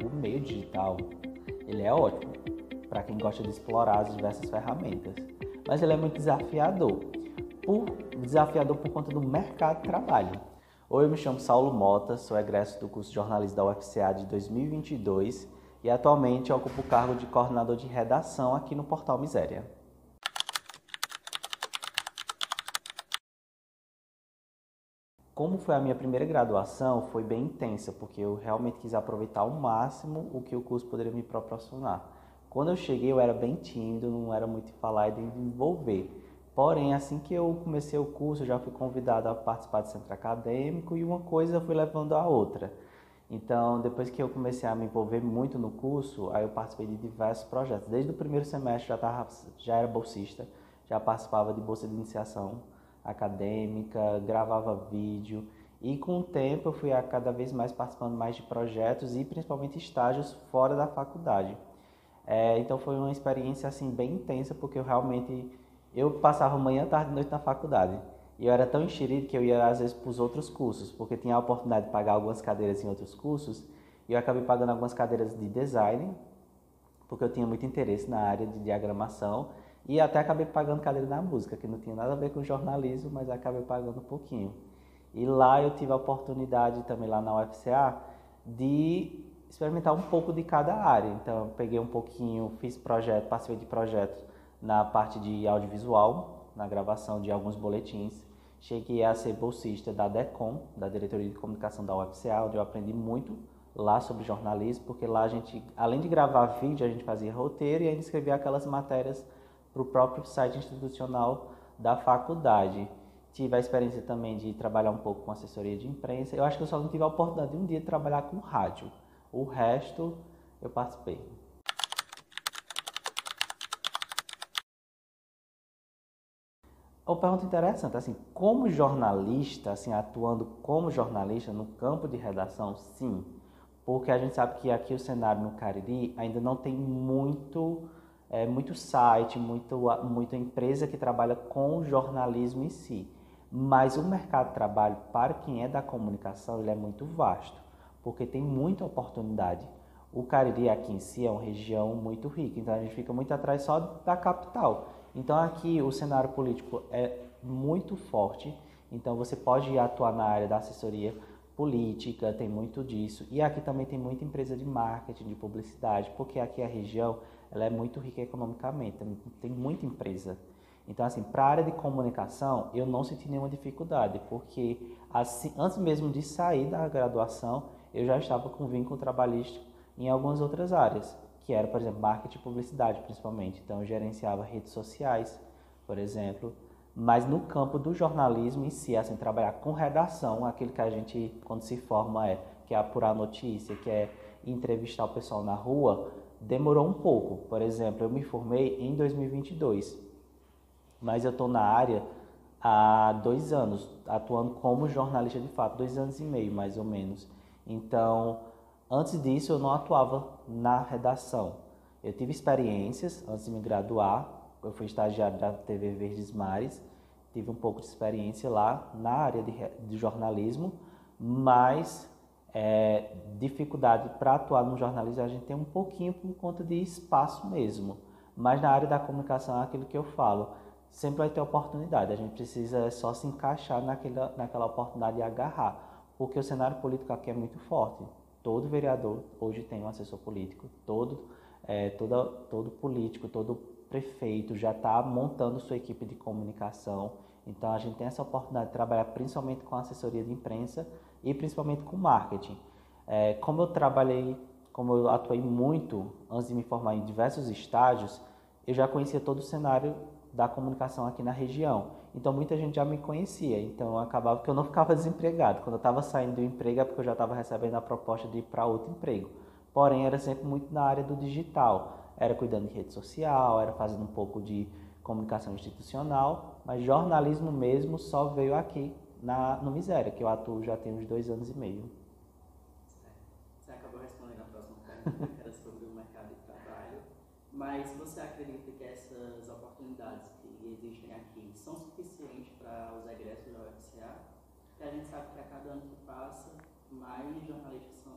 o meio digital, ele é ótimo para quem gosta de explorar as diversas ferramentas, mas ele é muito desafiador por conta do mercado de trabalho. Oi, eu me chamo Saulo Mota, sou egresso do curso de jornalismo da UFCA de 2022 e atualmente ocupo o cargo de coordenador de redação aqui no Portal Miséria. Como foi a minha primeira graduação, foi bem intensa, porque eu realmente quis aproveitar ao máximo o que o curso poderia me proporcionar. Quando eu cheguei, eu era bem tímido, não era muito de falar e de me envolver. Porém, assim que eu comecei o curso, eu já fui convidado a participar do centro acadêmico e uma coisa foi levando a outra. Então, depois que eu comecei a me envolver muito no curso, aí eu participei de diversos projetos. Desde o primeiro semestre já era bolsista, já participava de bolsa de iniciação acadêmica, gravava vídeo e com o tempo eu fui cada vez mais participando mais de projetos e principalmente estágios fora da faculdade. Então foi uma experiência assim bem intensa porque eu passava manhã, tarde e noite na faculdade. E eu era tão enxerido que eu ia às vezes para os outros cursos, porque tinha a oportunidade de pagar algumas cadeiras em outros cursos e eu acabei pagando algumas cadeiras de design, porque eu tinha muito interesse na área de diagramação e até acabei pagando cadeira na música, que não tinha nada a ver com jornalismo, mas acabei pagando um pouquinho. E lá eu tive a oportunidade também lá na UFCA de experimentar um pouco de cada área. Então eu peguei um pouquinho, participei de projetos na parte de audiovisual, na gravação de alguns boletins. Cheguei a ser bolsista da DECOM, da Diretoria de Comunicação da UFCA, onde eu aprendi muito lá sobre jornalismo, porque lá a gente, além de gravar vídeo, a gente fazia roteiro e ainda escrevia aquelas matérias para o próprio site institucional da faculdade. Tive a experiência também de trabalhar um pouco com assessoria de imprensa. Eu acho que eu só não tive a oportunidade de um dia de trabalhar com rádio. O resto eu participei. Uma pergunta interessante, assim, como jornalista, assim, atuando como jornalista no campo de redação, sim, porque a gente sabe que aqui o cenário no Cariri ainda não tem muito site, muita empresa que trabalha com jornalismo em si, mas o mercado de trabalho para quem é da comunicação, ele é muito vasto, porque tem muita oportunidade. O Cariri aqui em si é uma região muito rica, então a gente fica muito atrás só da capital. Então aqui o cenário político é muito forte, então você pode atuar na área da assessoria política, tem muito disso. E aqui também tem muita empresa de marketing, de publicidade, porque aqui a região ela é muito rica economicamente, tem muita empresa. Então assim, para a área de comunicação eu não senti nenhuma dificuldade, porque assim, antes mesmo de sair da graduação, eu já estava com vínculo trabalhista em algumas outras áreas, que era, por exemplo, marketing e publicidade, principalmente. Então, eu gerenciava redes sociais, por exemplo, mas no campo do jornalismo em si, assim, trabalhar com redação, aquilo que a gente, quando se forma, que é apurar notícia, que é entrevistar o pessoal na rua, demorou um pouco. Por exemplo, eu me formei em 2022, mas eu estou na área há 2 anos, atuando como jornalista de fato, 2 anos e meio, mais ou menos. Então, antes disso, eu não atuava na redação. Eu tive experiências antes de me graduar. Eu fui estagiário da TV Verdes Mares. Tive um pouco de experiência lá na área de jornalismo, mas dificuldade para atuar no jornalismo a gente tem um pouquinho por conta de espaço mesmo. Mas na área da comunicação é aquilo que eu falo. Sempre vai ter oportunidade. A gente precisa só se encaixar naquela oportunidade e agarrar. Porque o cenário político aqui é muito forte. Todo vereador hoje tem um assessor político, todo político, todo prefeito já está montando sua equipe de comunicação. Então a gente tem essa oportunidade de trabalhar principalmente com assessoria de imprensa e principalmente com marketing. Como eu atuei muito antes de me formar em diversos estágios, eu já conhecia todo o cenário da comunicação aqui na região. Então muita gente já me conhecia, então acabava que eu não ficava desempregado. Quando eu estava saindo do emprego é porque eu já estava recebendo a proposta de ir para outro emprego. Porém, era sempre muito na área do digital. Era cuidando de rede social, era fazendo um pouco de comunicação institucional, mas jornalismo mesmo só veio aqui no Miséria, que eu atuo já tem uns 2 anos e meio. Você acabou respondendo a próxima pergunta, que era sobre o mercado de trabalho, mas você acredita que essas oportunidades que existem aqui são suficientes para os egressos da UFCA? Porque a gente sabe que a cada ano que passa, mais jornalistas estão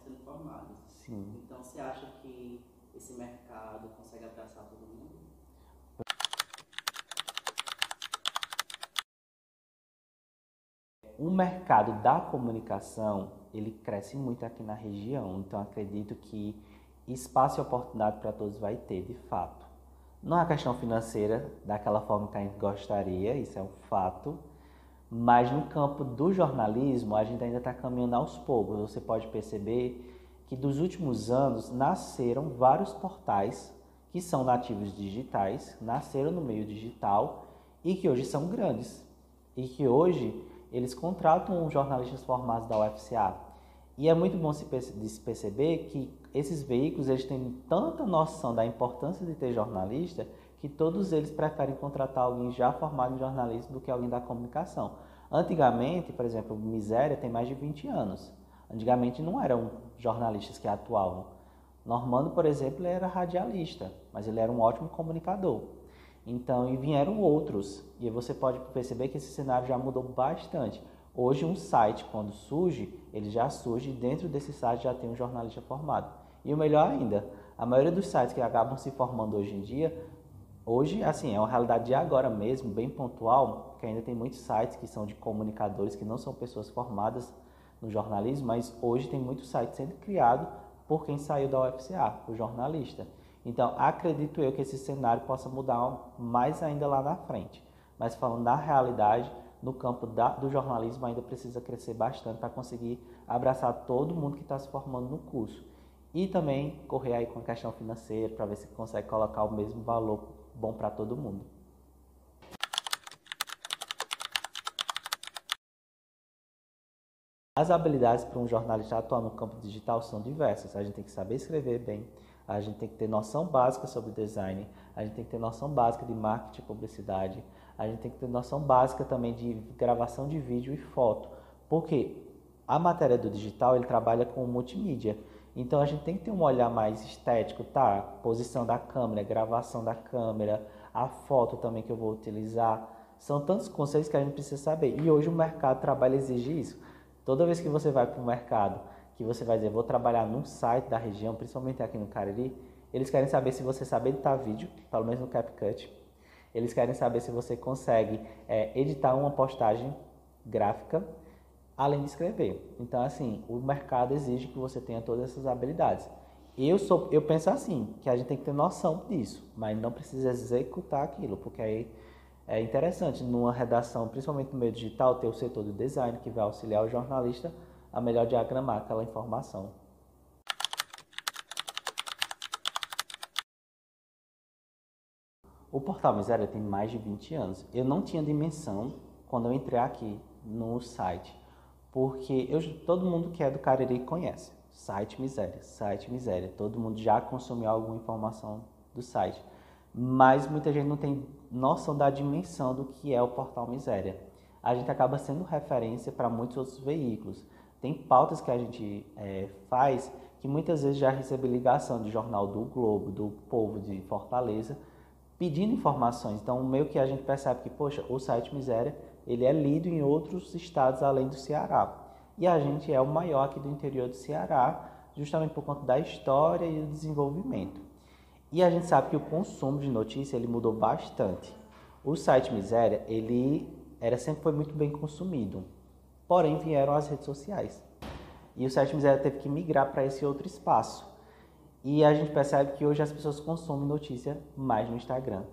sendo formados. Sim. Então, você acha que esse mercado consegue abraçar todo mundo? O mercado da comunicação, ele cresce muito aqui na região, então acredito que espaço e oportunidade para todos vai ter, de fato. Não é uma questão financeira daquela forma que a gente gostaria, isso é um fato, mas no campo do jornalismo a gente ainda está caminhando aos poucos. Você pode perceber que dos últimos anos nasceram vários portais que são nativos digitais, nasceram no meio digital e que hoje são grandes e que hoje eles contratam jornalistas formados da UFCA. E é muito bom de se perceber que esses veículos eles têm tanta noção da importância de ter jornalista que todos eles preferem contratar alguém já formado em jornalismo do que alguém da comunicação. Antigamente, por exemplo, o Miséria tem mais de 20 anos. Antigamente não eram jornalistas que atuavam. Normando, por exemplo, ele era radialista, mas ele era um ótimo comunicador. Então, e vieram outros, e você pode perceber que esse cenário já mudou bastante. Hoje, um site, quando surge, ele já surge, e dentro desse site já tem um jornalista formado. E o melhor ainda, a maioria dos sites que acabam se formando hoje em dia, hoje, assim, é uma realidade de agora mesmo, bem pontual, que ainda tem muitos sites que são de comunicadores, que não são pessoas formadas no jornalismo, mas hoje tem muitos sites sendo criados por quem saiu da UFCA, o jornalista. Então, acredito eu que esse cenário possa mudar mais ainda lá na frente. Mas falando da realidade, no campo do jornalismo ainda precisa crescer bastante para conseguir abraçar todo mundo que está se formando no curso. E também correr aí com a questão financeira para ver se consegue colocar o mesmo valor bom para todo mundo. As habilidades para um jornalista atuar no campo digital são diversas. A gente tem que saber escrever bem, a gente tem que ter noção básica sobre design, a gente tem que ter noção básica de marketing e publicidade, a gente tem que ter noção básica também de gravação de vídeo e foto, porque a matéria do digital ele trabalha com multimídia, então a gente tem que ter um olhar mais estético, tá? Posição da câmera, gravação da câmera, a foto também que eu vou utilizar, são tantos conceitos que a gente precisa saber, e hoje o mercado de trabalho exige isso. Toda vez que você vai para o mercado, que você vai dizer, vou trabalhar num site da região, principalmente aqui no Cariri, eles querem saber se você sabe editar vídeo, pelo menos no CapCut. Eles querem saber se você consegue editar uma postagem gráfica, além de escrever. Então, assim, o mercado exige que você tenha todas essas habilidades. Eu penso assim, que a gente tem que ter noção disso, mas não precisa executar aquilo, porque aí é interessante, numa redação, principalmente no meio digital, ter o setor do design que vai auxiliar o jornalista a melhor diagramar aquela informação. O Portal Miséria tem mais de 20 anos. Eu não tinha dimensão quando eu entrei aqui no site, porque todo mundo que é do Cariri conhece. Site Miséria. Todo mundo já consumiu alguma informação do site. Mas muita gente não tem noção da dimensão do que é o Portal Miséria. A gente acaba sendo referência para muitos outros veículos. Tem pautas que a gente faz que muitas vezes já recebe ligação de jornal do Globo, do Povo de Fortaleza, pedindo informações. Então, meio que a gente percebe que, poxa, o site Miséria, ele é lido em outros estados além do Ceará. E a gente é o maior aqui do interior do Ceará, justamente por conta da história e do desenvolvimento. E a gente sabe que o consumo de notícia ele mudou bastante. O site Miséria, sempre foi muito bem consumido. Porém, vieram as redes sociais. E o site Miséria teve que migrar para esse outro espaço. E a gente percebe que hoje as pessoas consomem notícia mais no Instagram.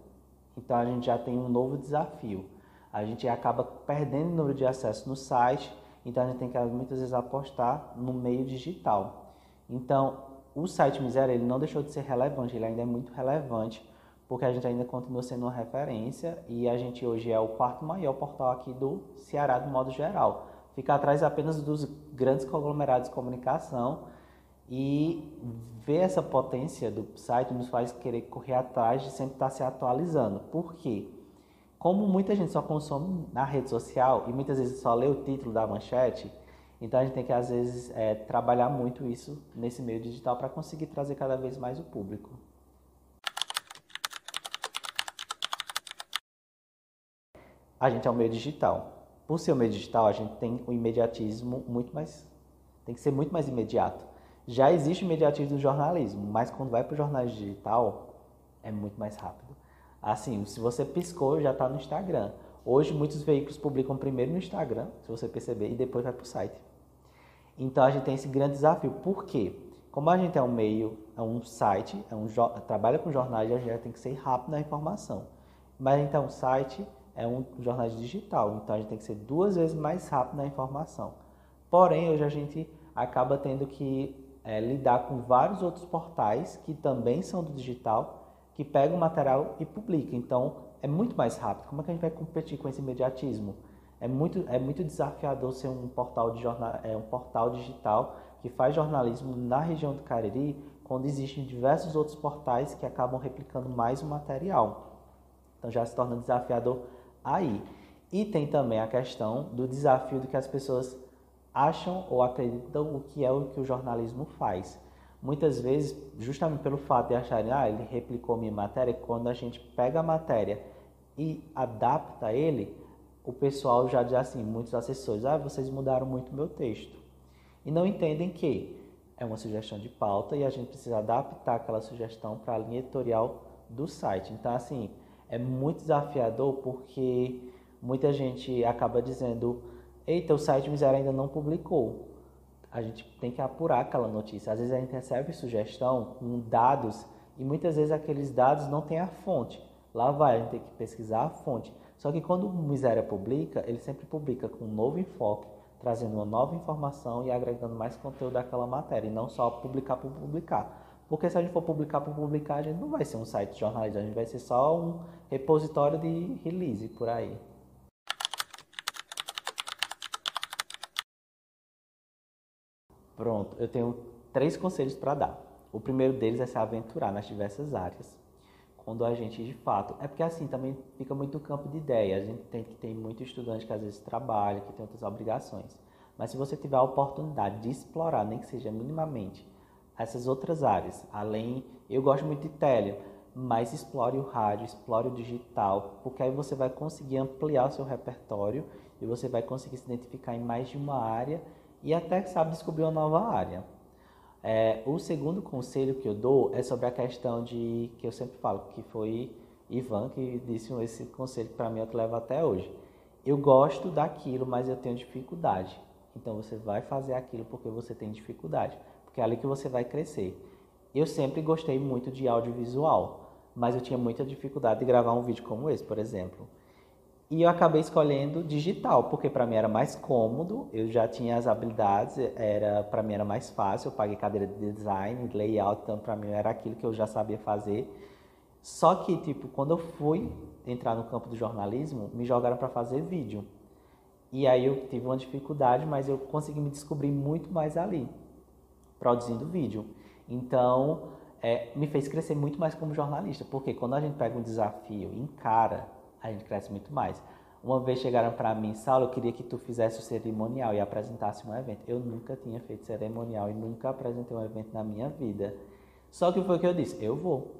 Então a gente já tem um novo desafio. A gente acaba perdendo o número de acesso no site, então a gente tem que muitas vezes apostar no meio digital. Então, o site Miséria ele não deixou de ser relevante, ele ainda é muito relevante, porque a gente ainda continua sendo uma referência e a gente hoje é o quarto maior portal aqui do Ceará, de modo geral. Fica atrás apenas dos grandes conglomerados de comunicação e ver essa potência do site nos faz querer correr atrás de sempre estar se atualizando. Por quê? Como muita gente só consome na rede social e muitas vezes só lê o título da manchete, então a gente tem que às vezes trabalhar muito isso nesse meio digital para conseguir trazer cada vez mais o público. A gente é um meio digital. Por ser um meio digital, a gente tem um imediatismo muito mais Tem que ser muito mais imediato. Já existe imediatismo no jornalismo, mas quando vai para o jornalismo digital, é muito mais rápido. Assim, se você piscou, já está no Instagram. Hoje, muitos veículos publicam primeiro no Instagram, se você perceber, e depois vai para o site. Então, a gente tem esse grande desafio. Por quê? Como a gente é um meio, é um site, trabalha com jornais, a gente tem que ser rápido na informação. Mas, então, o site é um jornalismo digital, então a gente tem que ser 2 vezes mais rápido na informação. Porém, hoje a gente acaba tendo que lidar com vários outros portais que também são do digital, que pegam o material e publicam. Então, é muito mais rápido. Como é que a gente vai competir com esse imediatismo? É muito desafiador ser um portal, um portal digital que faz jornalismo na região do Cariri, quando existem diversos outros portais que acabam replicando mais o material. Então, já se torna desafiador aí. E tem também a questão do desafio do que as pessoas acham ou acreditam o que é o que o jornalismo faz. Muitas vezes, justamente pelo fato de acharem, ele replicou minha matéria, quando a gente pega a matéria e adapta ele, o pessoal já diz assim, muitos assessores, vocês mudaram muito o meu texto. E não entendem que é uma sugestão de pauta e a gente precisa adaptar aquela sugestão para a linha editorial do site. Então, assim, é muito desafiador porque muita gente acaba dizendo, eita, o site Miséria ainda não publicou. A gente tem que apurar aquela notícia. Às vezes a gente recebe sugestão com dados e muitas vezes aqueles dados não têm a fonte. Lá vai, a gente tem que pesquisar a fonte. Só que quando o Miséria publica, ele sempre publica com um novo enfoque, trazendo uma nova informação e agregando mais conteúdo daquela matéria, e não só publicar por publicar. Porque se a gente for publicar por publicar, a gente não vai ser um site jornalista, a gente vai ser só um repositório de release por aí. Pronto, eu tenho 3 conselhos para dar. O primeiro deles é se aventurar nas diversas áreas. Quando a gente, de fato... É porque assim, também fica muito no campo de ideia. A gente tem que ter muito estudante que às vezes trabalha, que tem outras obrigações. Mas se você tiver a oportunidade de explorar, nem que seja minimamente, essas outras áreas, além... Eu gosto muito de tele, mas explore o rádio, explore o digital, porque aí você vai conseguir ampliar o seu repertório e você vai conseguir se identificar em mais de uma área e até, sabe, descobrir uma nova área. O segundo conselho que eu dou é sobre a questão que eu sempre falo, que foi Ivan que disse esse conselho que para mim eu levo até hoje. Eu gosto daquilo, mas eu tenho dificuldade. Então você vai fazer aquilo porque você tem dificuldade, porque é ali que você vai crescer. Eu sempre gostei muito de audiovisual, mas eu tinha muita dificuldade de gravar um vídeo como esse, por exemplo. E eu acabei escolhendo digital, porque para mim era mais cômodo, eu já tinha as habilidades, para mim era mais fácil, eu paguei cadeira de design, layout, então para mim era aquilo que eu já sabia fazer. Só que, tipo, quando eu fui entrar no campo do jornalismo, me jogaram para fazer vídeo. E aí eu tive uma dificuldade, mas eu consegui me descobrir muito mais ali, produzindo vídeo. Então, me fez crescer muito mais como jornalista, porque quando a gente pega um desafio e encara, a gente cresce muito mais. Uma vez chegaram para mim, Saulo, eu queria que tu fizesse o cerimonial e apresentasse um evento. Eu nunca tinha feito cerimonial e nunca apresentei um evento na minha vida. Só que foi o que eu disse, eu vou.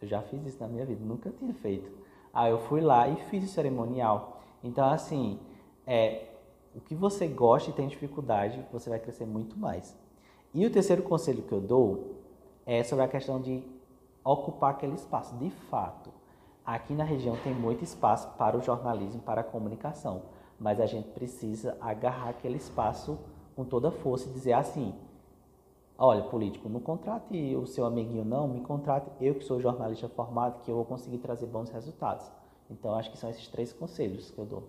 Eu já fiz isso na minha vida, nunca tinha feito. Aí eu fui lá e fiz o cerimonial. Então, assim, o que você gosta e tem dificuldade, você vai crescer muito mais. E o terceiro conselho que eu dou é sobre a questão de ocupar aquele espaço. De fato, aqui na região tem muito espaço para o jornalismo, para a comunicação, mas a gente precisa agarrar aquele espaço com toda a força e dizer assim, olha, político, não contrate o seu amiguinho não, me contrate eu que sou jornalista formado, que eu vou conseguir trazer bons resultados. Então, acho que são esses 3 conselhos que eu dou.